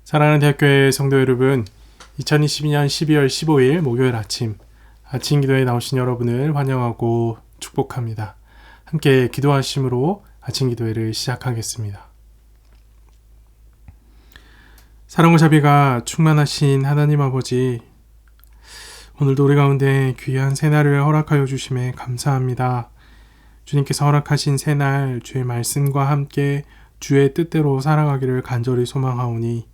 사랑하는 대학교의 성도 여러분, 2022년 12월 15일 목요일 아침 기도에 나오신 여러분을 환영하고 축복합니다. 함께 기도하심으로 아침 기도회를 시작하겠습니다. 사랑과 자비가 충만하신 하나님 아버지, 오늘도 우리 가운데 귀한 새날을 허락하여 주심에 감사합니다. 주님께서 허락하신 새날 주의 말씀과 함께 주의 뜻대로 살아가기를 간절히 소망하오니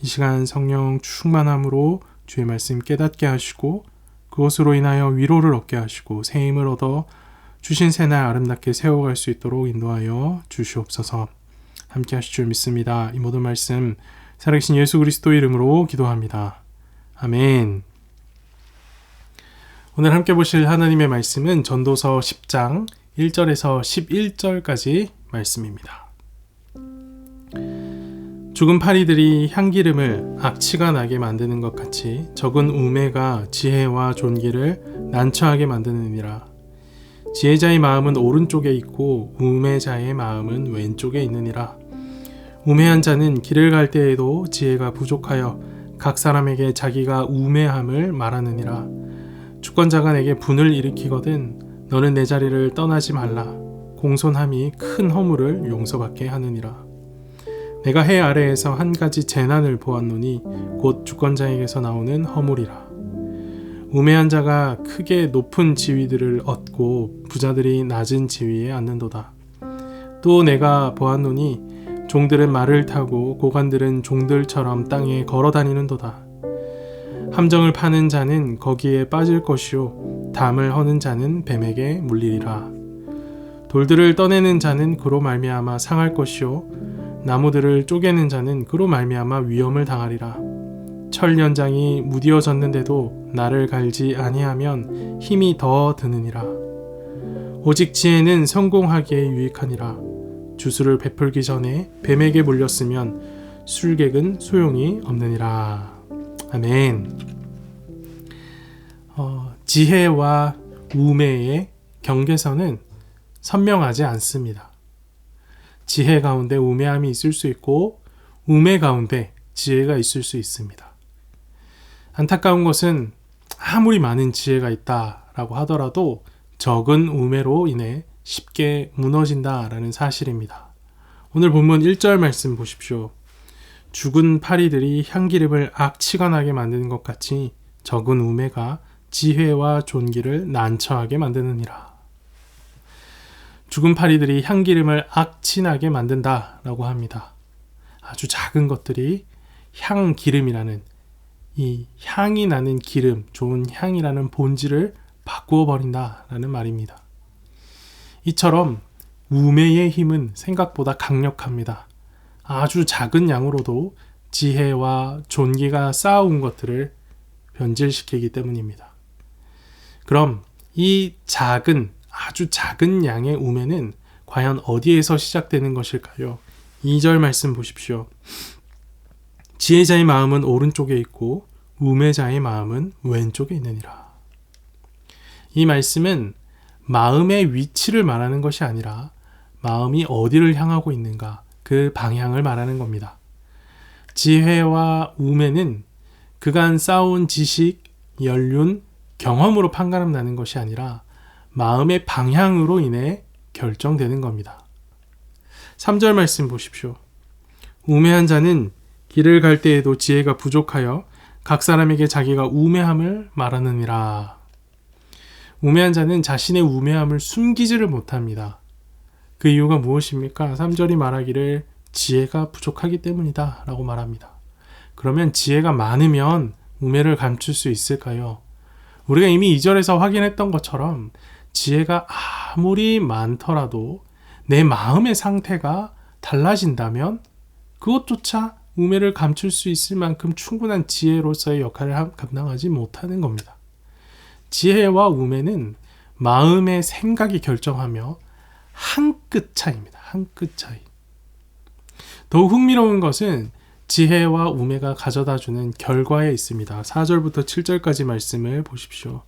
이 시간 성령 충만함으로 주의 말씀 깨닫게 하시고 그것으로 인하여 위로를 얻게 하시고 새 힘을 얻어 주신 새날 아름답게 세워갈 수 있도록 인도하여 주시옵소서. 함께 하실 줄 믿습니다. 이 모든 말씀 살아계신 예수 그리스도 이름으로 기도합니다. 아멘. 오늘 함께 보실 하나님의 말씀은 전도서 10장 1절에서 11절까지 말씀입니다. 죽은 파리들이 향기름을 악취가 나게 만드는 것 같이 적은 우매가 지혜와 존귀를 난처하게 만드느니라. 지혜자의 마음은 오른쪽에 있고 우매자의 마음은 왼쪽에 있느니라. 우매한 자는 길을 갈 때에도 지혜가 부족하여 각 사람에게 자기가 우매함을 말하느니라. 주권자가 내게 분을 일으키거든 너는 내 자리를 떠나지 말라. 공손함이 큰 허물을 용서받게 하느니라. 내가 해 아래에서 한 가지 재난을 보았노니 곧 주권자에게서 나오는 허물이라. 우매한 자가 크게 높은 지위들을 얻고 부자들이 낮은 지위에 앉는도다. 또 내가 보았노니 종들은 말을 타고 고관들은 종들처럼 땅에 걸어 다니는도다. 함정을 파는 자는 거기에 빠질 것이요 담을 허는 자는 뱀에게 물리리라. 돌들을 떠내는 자는 그로 말미암아 상할 것이요 나무들을 쪼개는 자는 그로 말미암아 위험을 당하리라. 철 연장이 무디어졌는데도 나를 갈지 아니하면 힘이 더 드느니라. 오직 지혜는 성공하기에 유익하니라. 주술을 베풀기 전에 뱀에게 물렸으면 술객은 소용이 없느니라. 아멘. 지혜와 우매의 경계선은 선명하지 않습니다. 지혜 가운데 우매함이 있을 수 있고 우매 가운데 지혜가 있을 수 있습니다. 안타까운 것은 아무리 많은 지혜가 있다라고 하더라도 적은 우매로 인해 쉽게 무너진다라는 사실입니다. 오늘 본문 1절 말씀 보십시오. 죽은 파리들이 향기름을 악취가 나게 만드는 것 같이 적은 우매가 지혜와 존귀를 난처하게 만드느니라. 죽은 파리들이 향기름을 악취나게 만든다라고 합니다. 아주 작은 것들이 향기름이라는 이 향이 나는 기름, 좋은 향이라는 본질을 바꾸어 버린다라는 말입니다. 이처럼 우매의 힘은 생각보다 강력합니다. 아주 작은 양으로도 지혜와 존귀가 쌓아온 것들을 변질시키기 때문입니다. 그럼 이 아주 작은 양의 우매는 과연 어디에서 시작되는 것일까요? 2절 말씀 보십시오. 지혜자의 마음은 오른쪽에 있고 우매자의 마음은 왼쪽에 있느니라. 이 말씀은 마음의 위치를 말하는 것이 아니라 마음이 어디를 향하고 있는가 그 방향을 말하는 겁니다. 지혜와 우매는 그간 쌓아온 지식, 연륜, 경험으로 판가름 나는 것이 아니라 마음의 방향으로 인해 결정되는 겁니다. 3절 말씀 보십시오. 우매한 자는 길을 갈 때에도 지혜가 부족하여 각 사람에게 자기가 우매함을 말하느니라. 우매한 자는 자신의 우매함을 숨기지를 못합니다. 그 이유가 무엇입니까? 3절이 말하기를 지혜가 부족하기 때문이다 라고 말합니다. 그러면 지혜가 많으면 우매를 감출 수 있을까요? 우리가 이미 2절에서 확인했던 것처럼 지혜가 아무리 많더라도 내 마음의 상태가 달라진다면 그것조차 우매를 감출 수 있을 만큼 충분한 지혜로서의 역할을 감당하지 못하는 겁니다. 지혜와 우매는 마음의 생각이 결정하며 한 끗 차이입니다. 한 끗 차이. 더욱 흥미로운 것은 지혜와 우매가 가져다주는 결과에 있습니다. 4절부터 7절까지 말씀을 보십시오.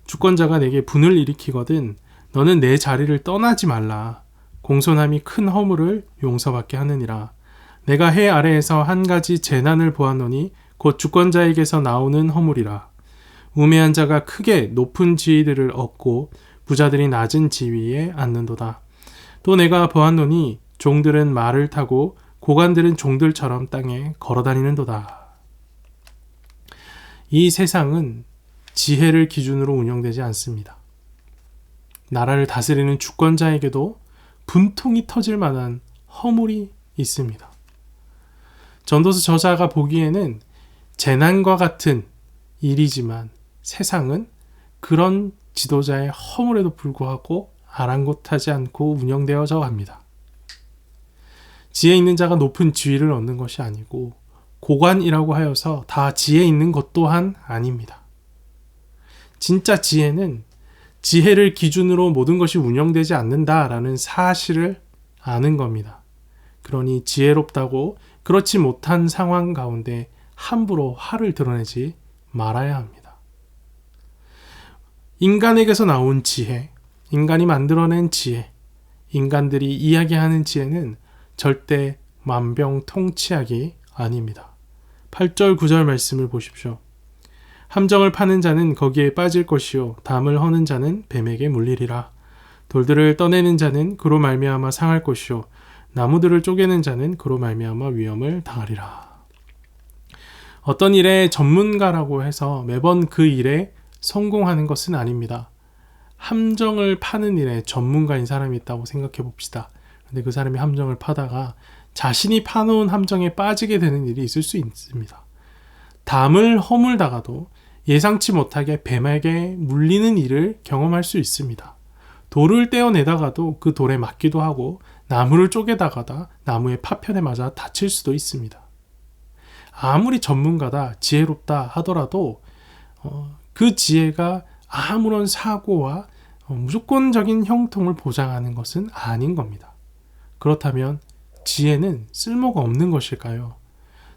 주권자가 내게 분을 일으키거든 너는 내 자리를 떠나지 말라. 공손함이 큰 허물을 용서받게 하느니라. 내가 해 아래에서 한 가지 재난을 보았노니 곧 주권자에게서 나오는 허물이라. 우매한 자가 크게 높은 지위들을 얻고 부자들이 낮은 지위에 앉는도다. 또 내가 보았노니 종들은 말을 타고 고관들은 종들처럼 땅에 걸어다니는도다. 이 세상은 지혜를 기준으로 운영되지 않습니다. 나라를 다스리는 주권자에게도 분통이 터질 만한 허물이 있습니다. 전도서 저자가 보기에는 재난과 같은 일이지만 세상은 그런 지도자의 허물에도 불구하고 아랑곳하지 않고 운영되어져 갑니다. 지혜 있는 자가 높은 지위를 얻는 것이 아니고 고관이라고 하여서 다 지혜 있는 것 또한 아닙니다. 진짜 지혜는 지혜를 기준으로 모든 것이 운영되지 않는다라는 사실을 아는 겁니다. 그러니 지혜롭다고 그렇지 못한 상황 가운데 함부로 화를 드러내지 말아야 합니다. 인간에게서 나온 지혜, 인간이 만들어낸 지혜, 인간들이 이야기하는 지혜는 절대 만병통치약이 아닙니다. 8절 9절 말씀을 보십시오. 함정을 파는 자는 거기에 빠질 것이요 담을 허는 자는 뱀에게 물리리라. 돌들을 떠내는 자는 그로 말미암아 상할 것이요 나무들을 쪼개는 자는 그로 말미암아 위험을 당하리라. 어떤 일의 전문가라고 해서 매번 그 일에 성공하는 것은 아닙니다. 함정을 파는 일에 전문가인 사람이 있다고 생각해 봅시다. 근데 그 사람이 함정을 파다가 자신이 파놓은 함정에 빠지게 되는 일이 있을 수 있습니다. 담을 허물다가도 예상치 못하게 뱀에게 물리는 일을 경험할 수 있습니다. 돌을 떼어내다가도 그 돌에 맞기도 하고 나무를 쪼개다가다 나무의 파편에 맞아 다칠 수도 있습니다. 아무리 전문가다, 지혜롭다 하더라도 그 지혜가 아무런 사고와 무조건적인 형통을 보장하는 것은 아닌 겁니다. 그렇다면 지혜는 쓸모가 없는 것일까요?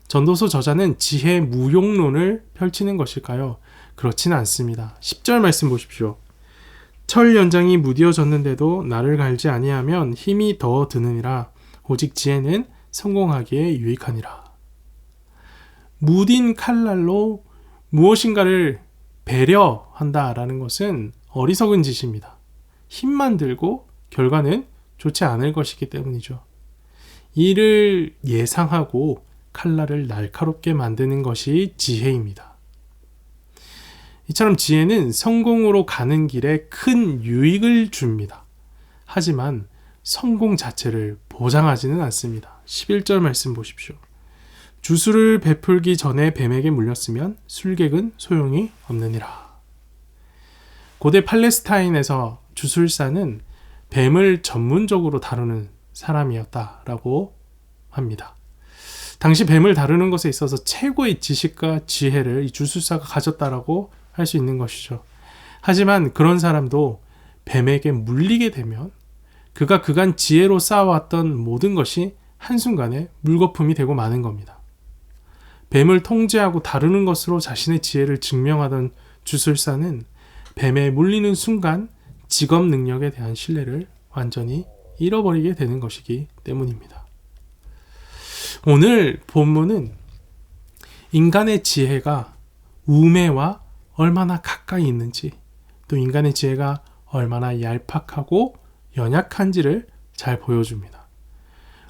전도서 저자는 지혜 무용론을 펼치는 것일까요? 그렇진 않습니다. 10절 말씀 보십시오. 철 연장이 무뎌졌는데도 나를 갈지 아니하면 힘이 더 드느니라. 오직 지혜는 성공하기에 유익하니라. 무딘 칼날로 무엇인가를 배려한다라는 것은 어리석은 짓입니다. 힘만 들고 결과는 좋지 않을 것이기 때문이죠. 이를 예상하고 칼날을 날카롭게 만드는 것이 지혜입니다. 이처럼 지혜는 성공으로 가는 길에 큰 유익을 줍니다. 하지만 성공 자체를 보장하지는 않습니다. 11절 말씀 보십시오. 주술을 베풀기 전에 뱀에게 물렸으면 술객은 소용이 없느니라. 고대 팔레스타인에서 주술사는 뱀을 전문적으로 다루는 사람이었다라고 합니다. 당시 뱀을 다루는 것에 있어서 최고의 지식과 지혜를 이 주술사가 가졌다라고 할 수 있는 것이죠. 하지만 그런 사람도 뱀에게 물리게 되면 그가 그간 지혜로 쌓아왔던 모든 것이 한순간에 물거품이 되고 마는 겁니다. 뱀을 통제하고 다루는 것으로 자신의 지혜를 증명하던 주술사는 뱀에 물리는 순간 직업 능력에 대한 신뢰를 완전히 잃어버리게 되는 것이기 때문입니다. 오늘 본문은 인간의 지혜가 우매와 얼마나 가까이 있는지, 또 인간의 지혜가 얼마나 얄팍하고 연약한지를 잘 보여줍니다.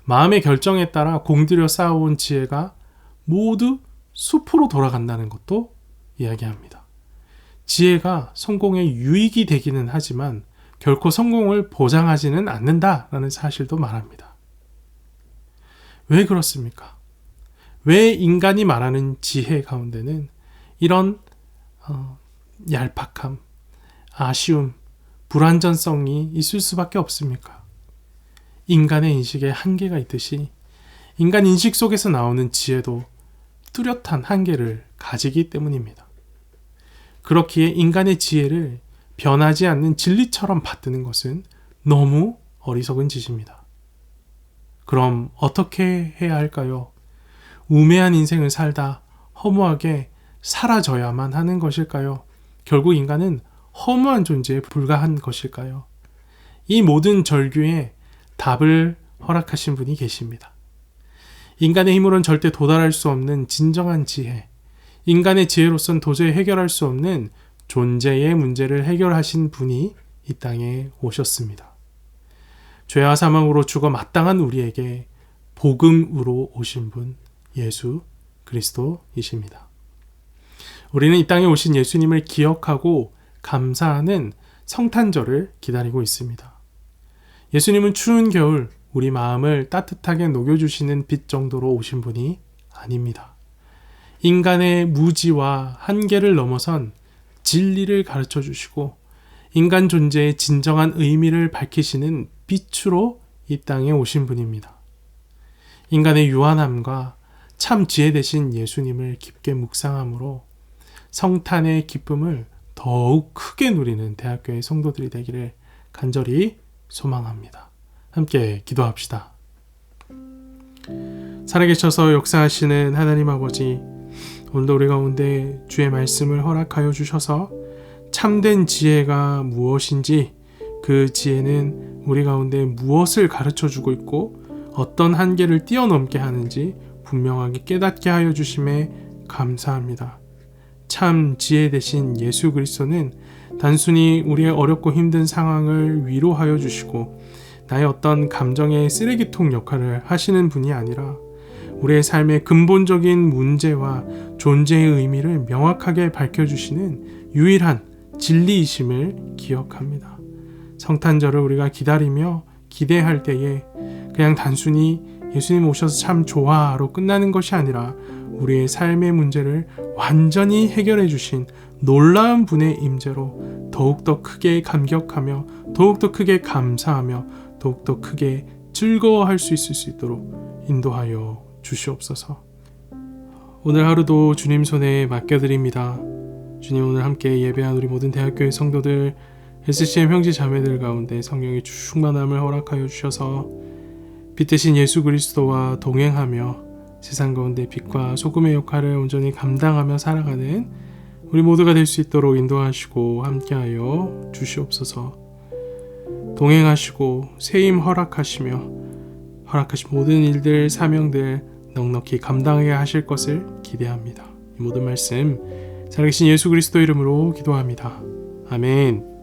마음의 결정에 따라 공들여 쌓아온 지혜가 모두 수포로 돌아간다는 것도 이야기합니다. 지혜가 성공의 유익이 되기는 하지만 결코 성공을 보장하지는 않는다라는 사실도 말합니다. 왜 그렇습니까? 왜 인간이 말하는 지혜 가운데는 이런 얄팍함, 아쉬움, 불완전성이 있을 수밖에 없습니까? 인간의 인식에 한계가 있듯이 인간 인식 속에서 나오는 지혜도 뚜렷한 한계를 가지기 때문입니다. 그렇기에 인간의 지혜를 변하지 않는 진리처럼 받드는 것은 너무 어리석은 짓입니다. 그럼 어떻게 해야 할까요? 우매한 인생을 살다 허무하게 사라져야만 하는 것일까요? 결국 인간은 허무한 존재에 불과한 것일까요? 이 모든 절규에 답을 허락하신 분이 계십니다. 인간의 힘으로는 절대 도달할 수 없는 진정한 지혜, 인간의 지혜로선 도저히 해결할 수 없는 존재의 문제를 해결하신 분이 이 땅에 오셨습니다. 죄와 사망으로 죽어 마땅한 우리에게 복음으로 오신 분 예수 그리스도이십니다. 우리는 이 땅에 오신 예수님을 기억하고 감사하는 성탄절을 기다리고 있습니다. 예수님은 추운 겨울 우리 마음을 따뜻하게 녹여주시는 빛 정도로 오신 분이 아닙니다. 인간의 무지와 한계를 넘어선 진리를 가르쳐 주시고 인간 존재의 진정한 의미를 밝히시는 빛으로 이 땅에 오신 분입니다. 인간의 유한함과 참 지혜 되신 예수님을 깊게 묵상함으로 성탄의 기쁨을 더욱 크게 누리는 대학교의 성도들이 되기를 간절히 소망합니다. 함께 기도합시다. 살아계셔서 역사하시는 하나님 아버지, 오늘도 우리 가운데 주의 말씀을 허락하여 주셔서 참된 지혜가 무엇인지, 그 지혜는 우리 가운데 무엇을 가르쳐 주고 있고 어떤 한계를 뛰어넘게 하는지 분명하게 깨닫게 하여 주심에 감사합니다. 참 지혜 되신 예수 그리스도는 단순히 우리의 어렵고 힘든 상황을 위로하여 주시고 나의 어떤 감정의 쓰레기통 역할을 하시는 분이 아니라 우리의 삶의 근본적인 문제와 존재의 의미를 명확하게 밝혀주시는 유일한 진리이심을 기억합니다. 성탄절을 우리가 기다리며 기대할 때에 그냥 단순히 예수님 오셔서 참 좋아로 끝나는 것이 아니라 우리의 삶의 문제를 완전히 해결해 주신 놀라운 분의 임재로 더욱더 크게 감격하며 더욱더 크게 감사하며 더욱더 크게 즐거워할 수 있을 수 있도록 인도하여 주시옵소서. 오늘 하루도 주님 손에 맡겨드립니다. 주님, 오늘 함께 예배한 우리 모든 대학교의 성도들, SCM 형제 자매들 가운데 성령의 충만함을 허락하여 주셔서 빛 대신 예수 그리스도와 동행하며 세상 가운데 빛과 소금의 역할을 온전히 감당하며 살아가는 우리 모두가 될 수 있도록 인도하시고 함께하여 주시옵소서. 동행하시고 세임 허락하시며 허락하신 모든 일들, 사명들 넉넉히 감당하게 하실 것을 기대합니다. 이 모든 말씀 살아계신 예수 그리스도 이름으로 기도합니다. 아멘.